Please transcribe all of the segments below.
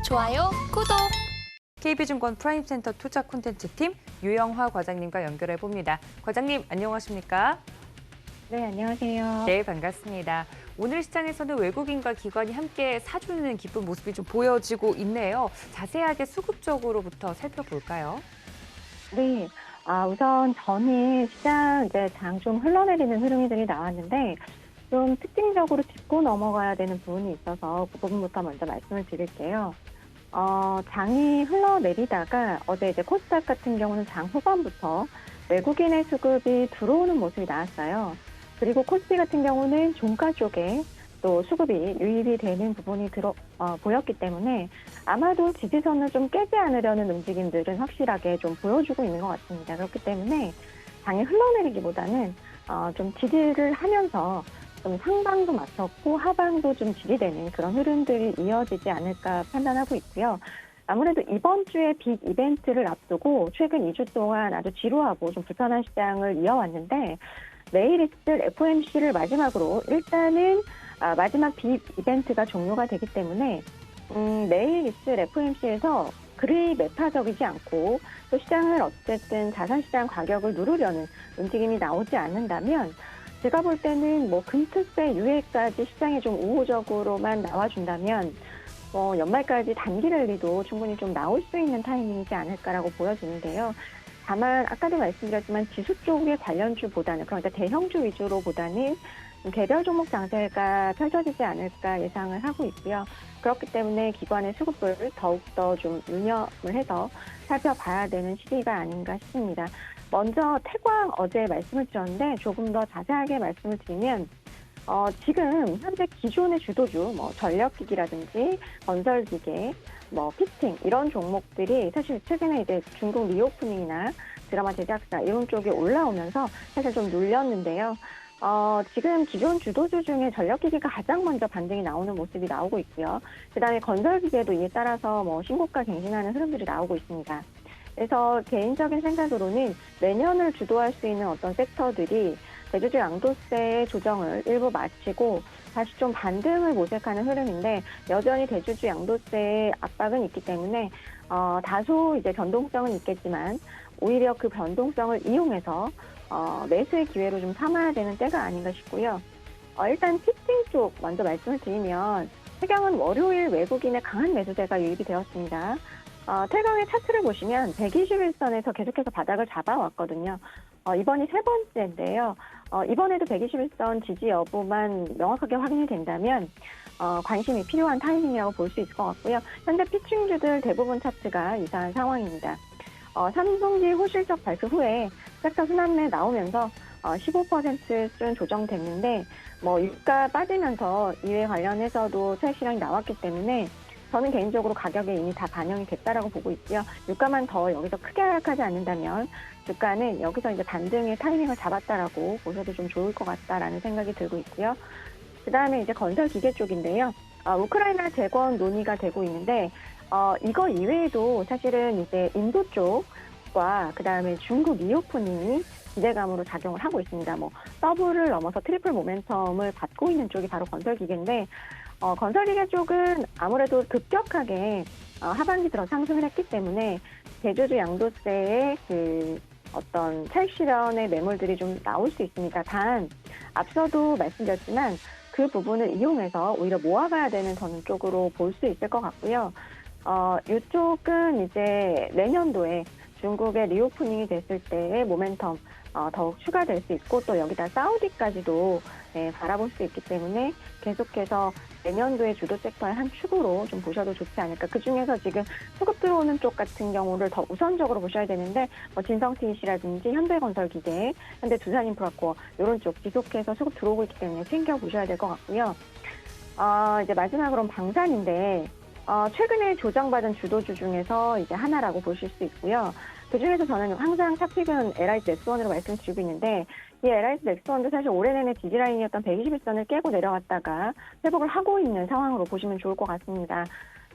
좋아요, 구독! KB증권 프라임센터 투자 콘텐츠팀 유영화 과장님과 연결해 봅니다. 과장님, 안녕하십니까? 네, 안녕하세요. 네, 반갑습니다. 오늘 시장에서는 외국인과 기관이 함께 사주는 기쁜 모습이 좀 보여지고 있네요. 자세하게 수급적으로부터 살펴볼까요? 네, 우선 전일 시장 이제 장 좀 흘러내리는 흐름들이 나왔는데 좀 특징적으로 짚고 넘어가야 되는 부분이 있어서 그 부분부터 먼저 말씀을 드릴게요. 장이 흘러내리다가 어제 이제 코스닥 같은 경우는 장 후반부터 외국인의 수급이 들어오는 모습이 나왔어요. 그리고 코스피 같은 경우는 종가 쪽에 또 수급이 유입이 되는 부분이 보였기 때문에 아마도 지지선을 좀 깨지 않으려는 움직임들은 확실하게 좀 보여주고 있는 것 같습니다. 그렇기 때문에 장이 흘러내리기보다는 좀 지지를 하면서 좀 상방도 맞췄고 하방도 좀 지지되는 그런 흐름들이 이어지지 않을까 판단하고 있고요. 아무래도 이번 주에 빅 이벤트를 앞두고 최근 2주 동안 아주 지루하고 좀 불편한 시장을 이어왔는데 내일 있을 FOMC를 마지막으로 일단은 마지막 빅 이벤트가 종료가 되기 때문에 내일 있을 FOMC에서 그리 매파적이지 않고 또 시장을 어쨌든 자산시장 가격을 누르려는 움직임이 나오지 않는다면 제가 볼 때는 뭐 금투세 유예까지 시장에 좀 우호적으로만 나와준다면 연말까지 단기 랠리도 충분히 좀 나올 수 있는 타이밍이지 않을까라고 보여지는데요. 다만 아까도 말씀드렸지만 지수 쪽의 관련주보다는 그러니까 대형주 위주로보다는 개별 종목 장세가 펼쳐지지 않을까 예상을 하고 있고요. 그렇기 때문에 기관의 수급을 더욱더 좀 유념을 해서 살펴봐야 되는 시기가 아닌가 싶습니다. 먼저 태광 어제 말씀을 드렸는데 조금 더 자세하게 말씀을 드리면 지금 현재 기존의 주도주 전력기기라든지 건설기계 피팅 이런 종목들이 사실 최근에 이제 중국 리오프닝이나 드라마 제작사 이런 쪽에 올라오면서 사실 좀 눌렸는데요. 지금 기존 주도주 중에 전력기기가 가장 먼저 반등이 나오는 모습이 나오고 있고요. 그다음에 건설기계도 이에 따라서 신고가 갱신하는 흐름들이 나오고 있습니다. 그래서 개인적인 생각으로는 내년을 주도할 수 있는 어떤 섹터들이 대주주 양도세의 조정을 일부 마치고 다시 좀 반등을 모색하는 흐름인데 여전히 대주주 양도세의 압박은 있기 때문에 다소 이제 변동성은 있겠지만 오히려 그 변동성을 이용해서 매수의 기회로 좀 삼아야 되는 때가 아닌가 싶고요. 일단 피팅 쪽 먼저 말씀을 드리면 태경은 월요일 외국인의 강한 매수세가 유입이 되었습니다. 태경의 차트를 보시면 121선에서 계속해서 바닥을 잡아왔거든요. 이번이 세 번째인데요. 이번에도 121선 지지 여부만 명확하게 확인이 된다면 관심이 필요한 타이밍이라고 볼 수 있을 것 같고요. 현재 피칭주들 대부분 차트가 유사한 상황입니다. 삼성지 호실적 발표 후에 섹터 순환매 나오면서 15% 수준 조정됐는데 유가 빠지면서 이에 관련해서도 수익 실현이 나왔기 때문에 저는 개인적으로 가격에 이미 다 반영이 됐다라고 보고 있고요. 유가만 더 여기서 크게 하락하지 않는다면 주가는 여기서 이제 반등의 타이밍을 잡았다라고 보셔도 좀 좋을 것 같다라는 생각이 들고 있고요. 그다음에 이제 건설 기계 쪽인데요. 우크라이나 재건 논의가 되고 있는데 이거 이외에도 사실은 이제 인도 쪽과 그다음에 중국 리오프닝이 기대감으로 작용을 하고 있습니다. 더블을 넘어서 트리플 모멘텀을 받고 있는 쪽이 바로 건설 기계인데 건설기계 쪽은 아무래도 급격하게 하반기 들어 상승을 했기 때문에 대주주 양도세의 그 어떤 차익 실현의 매물들이 좀 나올 수 있습니다. 단 앞서도 말씀드렸지만 그 부분을 이용해서 오히려 모아가야 되는 저는 쪽으로 볼 수 있을 것 같고요. 이쪽은 이제 내년도에 중국의 리오프닝이 됐을 때의 모멘텀 더욱 추가될 수 있고 또 여기다 사우디까지도 바라볼 수 있기 때문에 계속해서 내년도의 주도 섹터의 한 축으로 좀 보셔도 좋지 않을까. 그중에서 지금 수급 들어오는 쪽 같은 경우를 더 우선적으로 보셔야 되는데 진성TC라든지 현대건설기계, 현대두산인프라코어 이런 쪽 지속해서 수급 들어오고 있기 때문에 챙겨보셔야 될 것 같고요. 이제 마지막으로는 방산인데 최근에 조정받은 주도주 중에서 이제 하나라고 보실 수 있고요. 그중에서 저는 항상 탑픽은 LIG 넥스원으로 말씀드리고 있는데 이 LIG 넥스원도 사실 올해 내내 지지라인이었던 121선을 깨고 내려갔다가 회복을 하고 있는 상황으로 보시면 좋을 것 같습니다.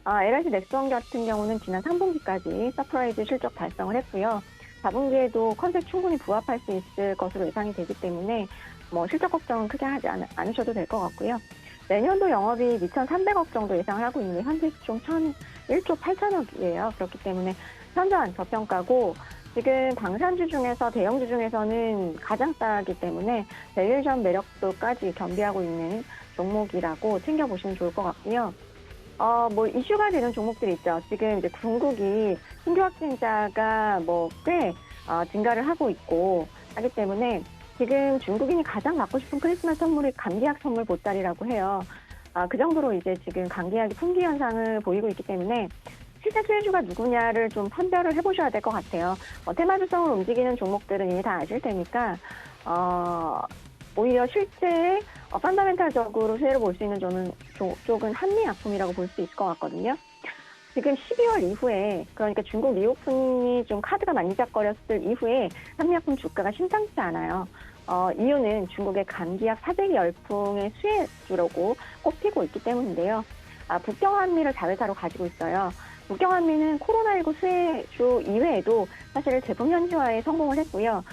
LIG 넥스원 같은 경우는 지난 3분기까지 서프라이즈 실적 달성을 했고요. 4분기에도 컨셉 충분히 부합할 수 있을 것으로 예상이 되기 때문에 실적 걱정은 크게 하지 않으셔도 될 것 같고요. 내년도 영업이익 2,300억 정도 예상을 하고 있는데 현재 시총 1조 8천억이에요. 그렇기 때문에 현저한 저평가고 지금 방산주 중에서 대형주 중에서는 가장 싸기 때문에 밸류에이션 매력도까지 겸비하고 있는 종목이라고 챙겨보시면 좋을 것 같고요. 뭐 이슈가 되는 종목들이 있죠. 지금 이제 중국이 신규 확진자가 꽤 증가를 하고 있고 하기 때문에 지금 중국인이 가장 받고 싶은 크리스마스 선물이 감기약 선물 보따리라고 해요. 그 정도로 이제 지금 감기약이 품귀 현상을 보이고 있기 때문에 실제 수혜주가 누구냐를 좀 판별을 해보셔야 될 것 같아요. 테마주성으로 움직이는 종목들은 이미 다 아실 테니까 오히려 실제 펀더멘탈적으로 수혜를 볼 수 있는 쪽은 한미약품이라고 볼 수 있을 것 같거든요. 지금 12월 이후에 그러니까 중국 리오프닝이 좀 카드가 만지작거렸을 이후에 한미약품 주가가 심상치 않아요. 이유는 중국의 감기약 사재기 열풍의 수혜주라고 꼽히고 있기 때문인데요. 북경한미를 자회사로 가지고 있어요. 북경한미는 코로나19 수혜주 이외에도 사실 제품 현지화에 성공을 했고요.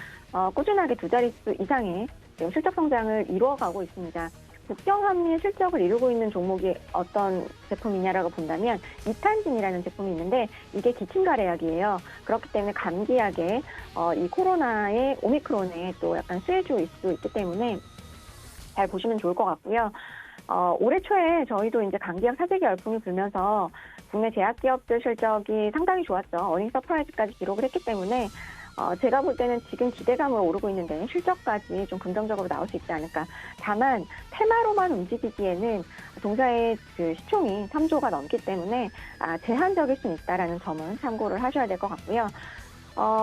꾸준하게 두 자릿수 이상의 실적 성장을 이루어가고 있습니다. 북경한미의 실적을 이루고 있는 종목이 어떤 제품이냐라고 본다면 이탄진이라는 제품이 있는데 이게 기침가래약이에요. 그렇기 때문에 감기약에 이 코로나의 오미크론에 또 약간 수혜주일 수 있기 때문에 잘 보시면 좋을 것 같고요. 올해 초에 저희도 이제 감기약 사재기 열풍이 불면서 국내 제약기업들 실적이 상당히 좋았죠. 어닝 서프라이즈까지 기록을 했기 때문에 제가 볼 때는 지금 기대감으로 오르고 있는데 실적까지 좀 긍정적으로 나올 수 있지 않을까. 다만 테마로만 움직이기에는 동사의 그 시총이 3조가 넘기 때문에 제한적일 수는 있다라는 점은 참고를 하셔야 될 것 같고요.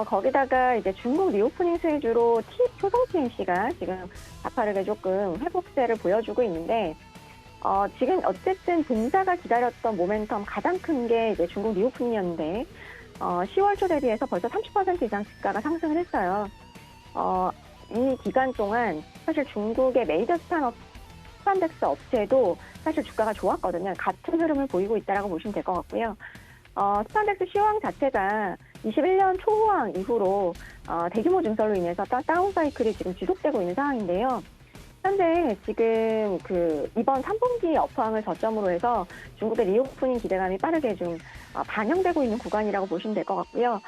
거기다가 이제 중국 리오프닝 수혜주로 효성 TNC가 지금 가파르게 조금 회복세를 보여주고 있는데 지금 어쨌든 동사가 기다렸던 모멘텀 가장 큰 게 이제 중국 리오프닝이었는데 10월 초 대비해서 벌써 30% 이상 주가가 상승을 했어요. 이 기간 동안 사실 중국의 메이저 스판덱스 업체도 사실 주가가 좋았거든요. 같은 흐름을 보이고 있다라고 보시면 될 것 같고요. 스판덱스 시황 자체가 21년 초호황 이후로 대규모 증설로 인해서 다운 사이클이 지금 지속되고 있는 상황인데요. 현재 지금 이번 3분기 업황을 저점으로 해서 중국의 리오프닝 기대감이 빠르게 좀 반영되고 있는 구간이라고 보시면 될 것 같고요.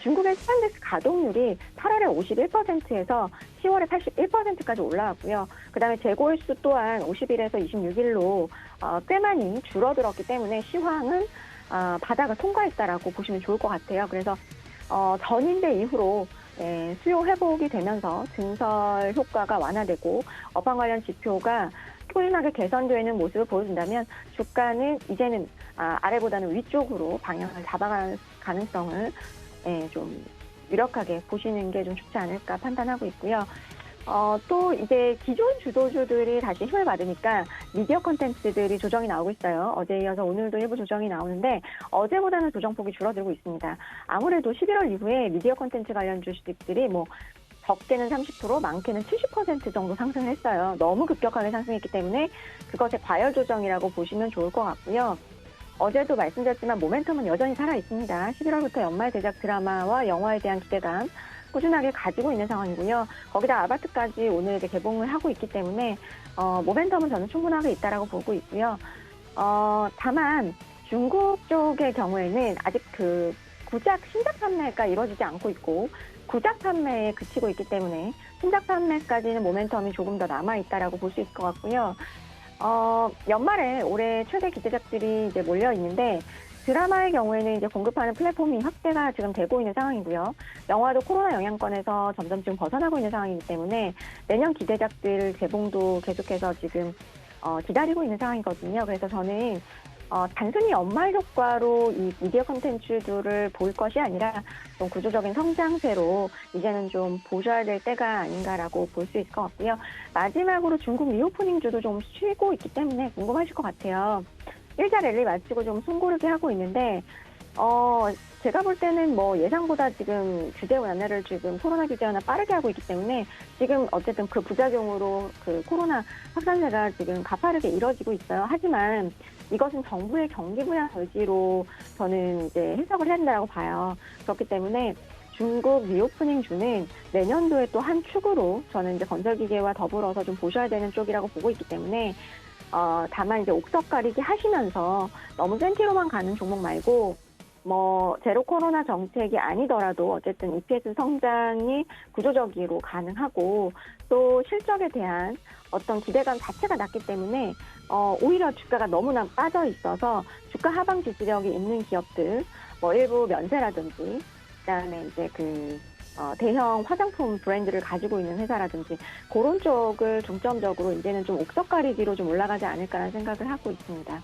중국의 스판덱스 가동률이 8월에 51%에서 10월에 81%까지 올라왔고요. 그다음에 재고일수 또한 50일에서 26일로 꽤 많이 줄어들었기 때문에 시황은 바닥을 통과했다라고 보시면 좋을 것 같아요. 그래서 전인대 이후로 수요 회복이 되면서 증설 효과가 완화되고 업황 관련 지표가 꾸준하게 개선되는 모습을 보여준다면 주가는 이제는 아래보다는 위쪽으로 방향을 잡아갈 가능성을 좀 유력하게 보시는 게 좀 좋지 않을까 판단하고 있고요. 또 이제 기존 주도주들이 다시 힘을 받으니까 미디어 콘텐츠들이 조정이 나오고 있어요. 어제에 이어서 오늘도 일부 조정이 나오는데 어제보다는 조정폭이 줄어들고 있습니다. 아무래도 11월 이후에 미디어 콘텐츠 관련 주식들이 적게는 30%, 많게는 70% 정도 상승했어요. 너무 급격하게 상승했기 때문에 그것의 과열 조정이라고 보시면 좋을 것 같고요. 어제도 말씀드렸지만 모멘텀은 여전히 살아있습니다. 11월부터 연말 대작 드라마와 영화에 대한 기대감 꾸준하게 가지고 있는 상황이고요. 거기다 아바트까지 오늘 이제 개봉을 하고 있기 때문에 모멘텀은 저는 충분하게 있다라고 보고 있고요. 다만 중국 쪽의 경우에는 아직 구작 신작 판매가 이루어지지 않고 있고 구작 판매에 그치고 있기 때문에 신작 판매까지는 모멘텀이 조금 더 남아 있다라고 볼 수 있을 것 같고요. 연말에 올해 최대 기대작들이 이제 몰려 있는데. 드라마의 경우에는 이제 공급하는 플랫폼이 확대가 지금 되고 있는 상황이고요. 영화도 코로나 영향권에서 점점 지금 벗어나고 있는 상황이기 때문에 내년 기대작들 개봉도 계속해서 지금 기다리고 있는 상황이거든요. 그래서 저는 단순히 연말 효과로 이 미디어 콘텐츠들을 볼 것이 아니라 좀 구조적인 성장세로 이제는 좀 보셔야 될 때가 아닌가라고 볼 수 있을 것 같고요. 마지막으로 중국 리오프닝주도 좀 쉬고 있기 때문에 궁금하실 것 같아요. 일자 랠리 마치고 좀 숨고르게 하고 있는데 제가 볼 때는 예상보다 지금 규제 완화를 지금 코로나 규제 완화 빠르게 하고 있기 때문에 지금 어쨌든 그 부작용으로 코로나 확산세가 지금 가파르게 이뤄지고 있어요. 하지만 이것은 정부의 경기 부양 의지로 저는 이제 해석을 해야 된다고 봐요. 그렇기 때문에 중국 리오프닝주는 내년도에 또 한 축으로 저는 이제 건설기계와 더불어서 좀 보셔야 되는 쪽이라고 보고 있기 때문에 다만 이제 옥석 가리기 하시면서 너무 센티로만 가는 종목 말고 뭐 제로 코로나 정책이 아니더라도 어쨌든 EPS 성장이 구조적으로 가능하고 또 실적에 대한 어떤 기대감 자체가 낮기 때문에 오히려 주가가 너무나 빠져 있어서 주가 하방 지지력이 있는 기업들, 뭐 일부 면세라든지 그다음에 이제 대형 화장품 브랜드를 가지고 있는 회사라든지 그런 쪽을 중점적으로 이제는 좀 옥석 가리기로 좀 올라가지 않을까라는 생각을 하고 있습니다.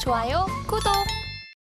좋아요, 구독!